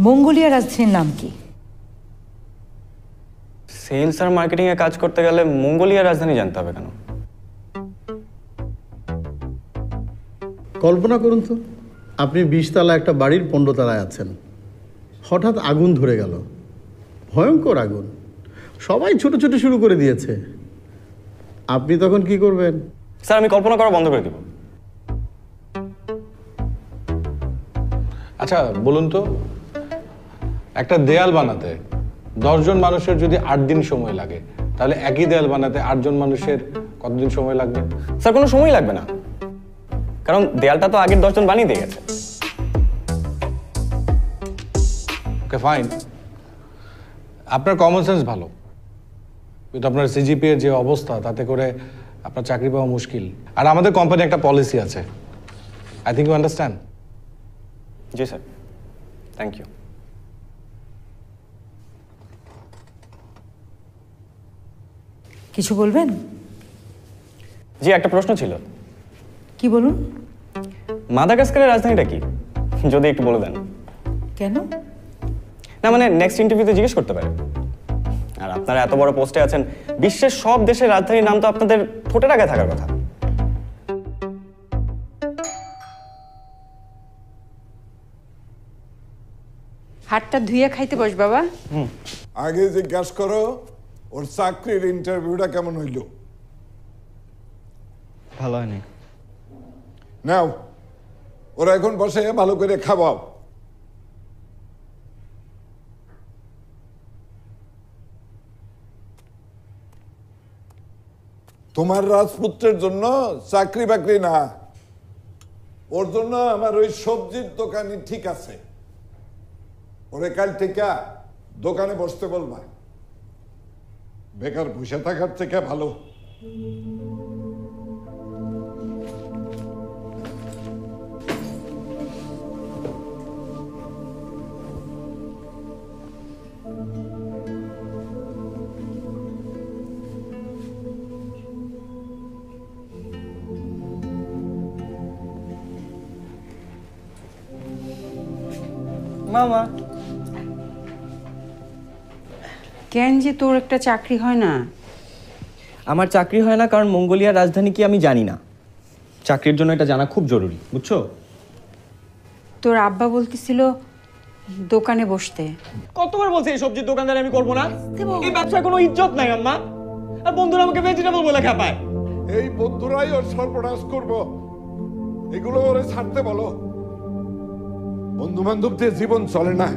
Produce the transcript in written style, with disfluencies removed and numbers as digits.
Mongolia রাজধানীর নাম কি? সেলস আর মার্কেটিং এ কাজ করতে গেলে মঙ্গোলিয়া রাজধানী জানতে হবে কেন? কল্পনা করুন তো, আপনি 20 তলা একটা বাড়ির 15 তলায় আছেন, হঠাৎ আগুন ধরে গেল, ভয়ঙ্কর আগুন, সবাই ছুটোছুটি শুরু করে দিয়েছে, আপনি তখন কি করবেন? স্যার আমি কল্পনা করা বন্ধ করে দিব। আচ্ছা বলুন তো, একটা দেয়াল বানাতে 10 জন মানুষের যদি 8 দিন সময় লাগে, তাহলে একই দেয়াল বানাতে 8 জন মানুষের কতদিন সময় লাগবে? স্যার কোনো সময় লাগবে না, কারণ দেয়ালটা তো আগের 10 জন বানিয়ে দিয়ে গেছে। ওকে ফাইন, আপনার কমন সেন্স ভালো, কিন্তু আপনার সিজিপি এর যে অবস্থা তাতে করে আপনার চাকরি পাওয়া মুশকিল। আর আমাদের কোম্পানি একটা পলিসি আছে, আই থিঙ্ক ইউ আন্ডারস্ট্যান্ড। জি স্যার, থ্যাংক ইউ। কিছু বলবেন? জি একটা প্রশ্ন ছিল। কি বলুন? মাদাগাস্কারের রাজধানীটা কি, যদি একটু বলে দেন। কেন? না মানে নেক্সট ইন্টারভিউতে জিজ্ঞেস করতে পারে। আর আপনারা এত বড় পোস্টে আছেন, বিশ্বের সব দেশের রাজধানীর নাম তো আপনাদের ঠোঁটের আগে থাকার কথা। হাতটা ধুইয়া খাইতে বস বাবা। আগে জিজ্ঞাসা করো ওর চাকরির ইন্টারভিউটা কেমন হইল। ভালো হয়নি। নাও ওরা এখন বসে ভালো করে খাওয়াও। তোমার রাজপুত্রের জন্য চাকরি বাকরি না, ওর জন্য আমার ওই সবজির দোকানই ঠিক আছে। ওরে কাল থেকে দোকানে বসতে বলবা, বেকার বসে থাকার থেকে ভালো। মামা কেন যে তোর একটা চাকরি হয় না? আমার চাকরি হয় না কারণ মঙ্গোলিয়ার রাজধানী কি আমি জানি না। চাকরির জন্য এটা জানা খুব জরুরি, বুঝছো? তোর আব্বা বলতেছিল দোকানে বসতে। কতবার বলছি এই সবজির দোকানদার আমি করব না, এই ব্যবসায় কোনো ইজ্জত নাই আম্মা। আর বন্ধুরা আমাকে ভেজিটেবল বলে খাপায়। এই বন্ধুরাই ওর সর্বনাশ করব, এগুলো ওরে ছাড়তে বলো। বন্ধু বান্ধব দিয়ে জীবন চলে না।